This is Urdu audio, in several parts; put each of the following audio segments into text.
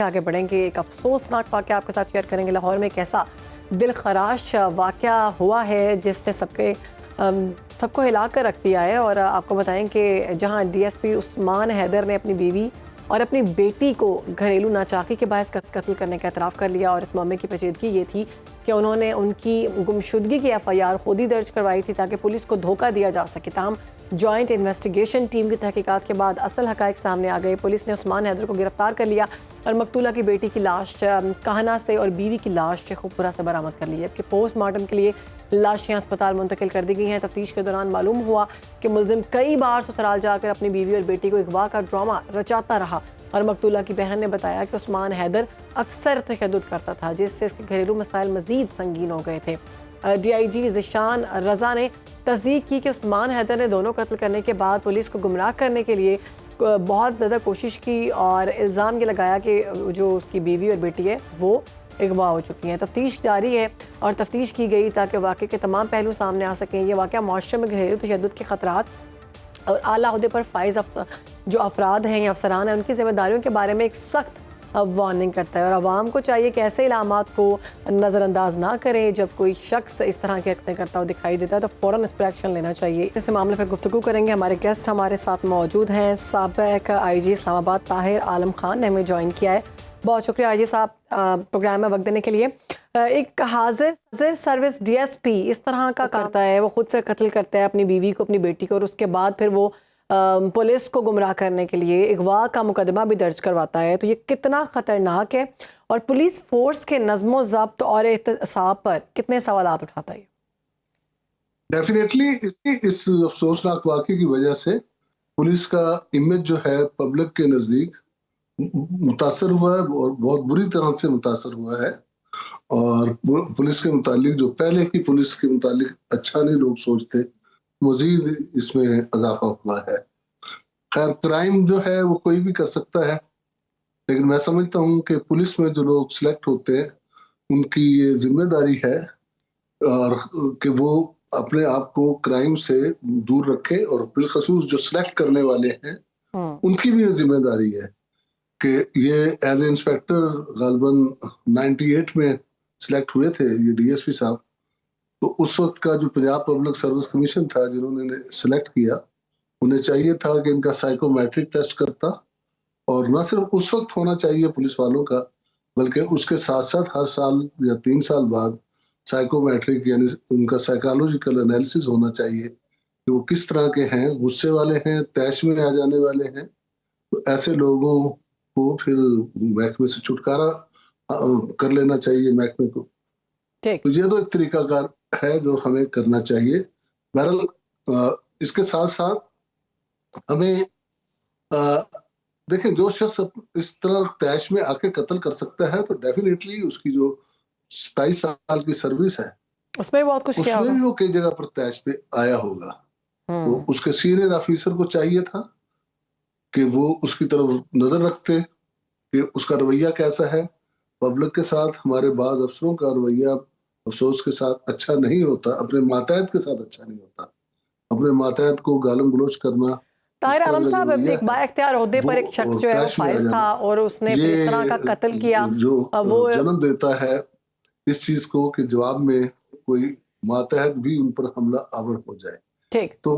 آگے بڑھیں گے. ایک افسوسناک واقعہ آپ کے ساتھ شیئر کریں گے. لاہور میں ایک ایسا دل خراش واقعہ ہوا ہے جس نے سب کو ہلا کر رکھ دیا ہے. اور آپ کو بتائیں کہ جہاں ڈی ایس پی عثمان حیدر نے اپنی بیوی اور اپنی بیٹی کو گھریلو ناچاکی کے باعث قتل کرنے کا اعتراف کر لیا. اور اس معاملے کی پیچیدگی یہ تھی کہ انہوں نے ان کی گمشدگی کی ایف آئی آر خود ہی درج کروائی تھی تاکہ پولیس کو دھوکہ دیا جا سکے. تاہم جوائنٹ انویسٹیگیشن ٹیم کی تحقیقات کے بعد اصل حقائق سامنے آ گئے. پولیس نے عثمان حیدر کو گرفتار کر لیا اور مقتولہ کی بیٹی کی لاش کہنا سے اور بیوی کی لاش شیخوپورہ سے برآمد کر لی ہے. جبکہ پوسٹ مارٹم کے لیے لاشیں اسپتال منتقل کر دی گئی ہیں. تفتیش کے دوران معلوم ہوا کہ ملزم کئی بار سسرال جا کر اپنی بیوی اور بیٹی کو اغوا کا ڈرامہ رچاتا رہا. اور مقتولہ کی بہن نے بتایا کہ عثمان حیدر اکثر تشدد کرتا تھا جس سے اس کے گھریلو مسائل مزید سنگین ہو گئے تھے. ڈی آئی جی ذیشان رضا نے تصدیق کی کہ عثمان حیدر نے دونوں قتل کرنے کے بعد پولیس کو گمراہ کرنے کے لیے بہت زیادہ کوشش کی اور الزام یہ لگایا کہ جو اس کی بیوی اور بیٹی ہے وہ اغوا ہو چکی ہیں. تفتیش جاری ہے اور تفتیش کی گئی تاکہ واقعے کے تمام پہلو سامنے آ سکیں. یہ واقعہ معاشرے میں گھریلو تشدد کے خطرات اور اعلیٰ عہدے پر فائز جو افراد ہیں یا افسران ہیں ان کی ذمہ داریوں کے بارے میں ایک سخت وارننگ کرتا ہے. اور عوام کو چاہیے کہ ایسے علامات کو نظر انداز نہ کریں. جب کوئی شخص اس طرح کی حرکتیں کرتا ہو دکھائی دیتا ہے تو فوراً اس پر ایکشن لینا چاہیے. اس معاملے پہ گفتگو کریں گے. ہمارے گیسٹ ہمارے ساتھ موجود ہیں. سابق آئی جی اسلام آباد طاہر عالم خان نے ہمیں جوائن کیا ہے. بہت شکریہ آئی جی صاحب پروگرام میں وقت دینے کے لیے. ایک حاضر سروس ڈی ایس پی اس طرح کا کرتا ہے, وہ خود سے قتل کرتا ہے اپنی بیوی کو اپنی بیٹی کو اور اس کے بعد پھر وہ پولیس کو گمراہ کرنے کے لیے اغوا کا مقدمہ بھی درج کرواتا ہے. تو یہ کتنا خطرناک ہے اور پولیس فورس کے نظم و ضبط اور احتساب پر کتنے سوالات اٹھاتا ہے؟ ڈیفینیٹلی اس افسوسناک واقعے کی وجہ سے پولیس کا امیج جو ہے پبلک کے نزدیک متاثر ہوا ہے اور بہت بری طرح سے متاثر ہوا ہے. اور پولیس کے متعلق جو پہلے ہی پولیس کے متعلق اچھا نہیں لوگ سوچتے, مزید اس میں اضافہ ہوا ہے. خیر کرائم جو ہے وہ کوئی بھی کر سکتا ہے, لیکن میں سمجھتا ہوں کہ پولیس میں جو لوگ سلیکٹ ہوتے ہیں ان کی یہ ذمہ داری ہے اور کہ وہ اپنے آپ کو کرائم سے دور رکھے. اور بالخصوص جو سلیکٹ کرنے والے ہیں ان کی بھی یہ ذمہ داری ہے کہ یہ ایز اے انسپیکٹر غالباً 98 میں سلیکٹ ہوئے تھے یہ ڈی ایس پی صاحب. تو اس وقت کا جو پنجاب پبلک سروس کمیشن تھا جنہوں نے سلیکٹ کیا, انہیں چاہیے تھا کہ ان کا سائیکو میٹرک ٹیسٹ کرتا, اور نہ صرف اس وقت ہونا چاہیے پولیس والوں کا بلکہ اس کے ساتھ ساتھ ہر سال یا 3 سال بعد سائیکو میٹرک یعنی ان کا سائیکالوجیکل انالیسس ہونا چاہیے کہ وہ کس طرح کے ہیں, غصے والے ہیں, طیش میں آ جانے والے ہیں. تو ایسے لوگوں کو پھر محکمے سے چھٹکارا کر لینا چاہیے محکمے کو. تو یہ تو ایک طریقہ کار ہے جو ہمیں کرنا چاہیے. بہرحال اس کے ساتھ ساتھ ہمیں دیکھیں جو شخص اس طرح طیش میں آ کے قتل کر سکتا ہے تو ڈیفینیٹلی اس کی جو 27 سال کی سروس ہے اس میں بہت کچھ اس کیا میں ہوگا. بھی وہ کئی جگہ پر طیش پہ آیا ہوگا. تو اس کے سینئر آفیسر کو چاہیے تھا کہ وہ اس کی طرف نظر رکھتے کہ اس کا رویہ کیسا ہے. پبلک کے ساتھ ہمارے بعض افسروں کا رویہ افسوس کے ساتھ اچھا نہیں ہوتا, اپنے ماتحت کے ساتھ اچھا نہیں ہوتا. اپنے ماتحت کو گالم گلوچ کرنا. طاہر عالم صاحب ایک با اختیار عہدے پر ایک شخص جو ہے وہ فائز تھا اور اس نے پھر اس طرح کا قتل کیا, جو وہ جنم دیتا ہے اس چیز کو کہ جواب میں کوئی ماتحت بھی ان پر حملہ آور ہو جائے. ٹھیک تو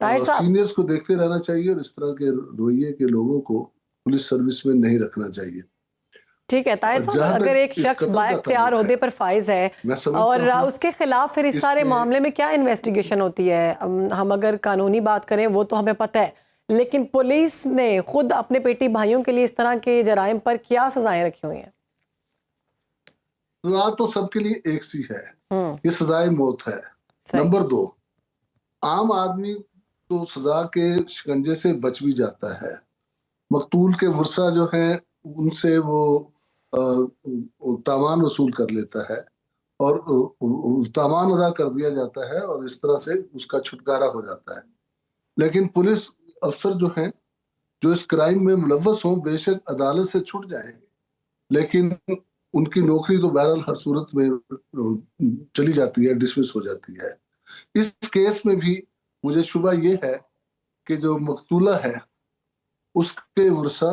طاہر صاحب سینئرز کو دیکھتے رہنا چاہیے اور اس طرح کے رویے کے لوگوں کو پولیس سروس میں نہیں رکھنا چاہیے. ٹھیک ہے طاہر صاحب, اگر ایک شخص با اختیار عہدے پر فائز ہے اور اس کے خلاف پھر اس سارے معاملے میں کیا انویسٹیگیشن ہوتی ہے؟ ہم اگر قانونی بات کریں وہ تو ہمیں پتہ ہے, لیکن پولیس نے خود اپنے بیٹی بھائیوں کے لیے اس طرح کے جرائم پر کیا سزائیں رکھی ہوئی ہیں؟ سزا تو سب کے لیے ایک سی ہے, یہ سزائے موت ہے. نمبر 2, عام آدمی تو سزا کے شکنجے سے بچ بھی جاتا ہے. مقتول کے ورثہ جو ہیں ان سے وہ تاوان وصول کر لیتا ہے اور تاوان ادا کر دیا جاتا ہے اور اس طرح سے اس کا چھٹکارا ہو جاتا ہے. لیکن پولیس افسر جو ہیں جو اس کرائم میں ملوث ہوں بے شک عدالت سے چھٹ جائیں لیکن ان کی نوکری تو بہرحال ہر صورت میں چلی جاتی ہے, ڈسمس ہو جاتی ہے. اس کیس میں بھی مجھے شبہ یہ ہے کہ جو مقتولہ ہے اس کے ورثہ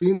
3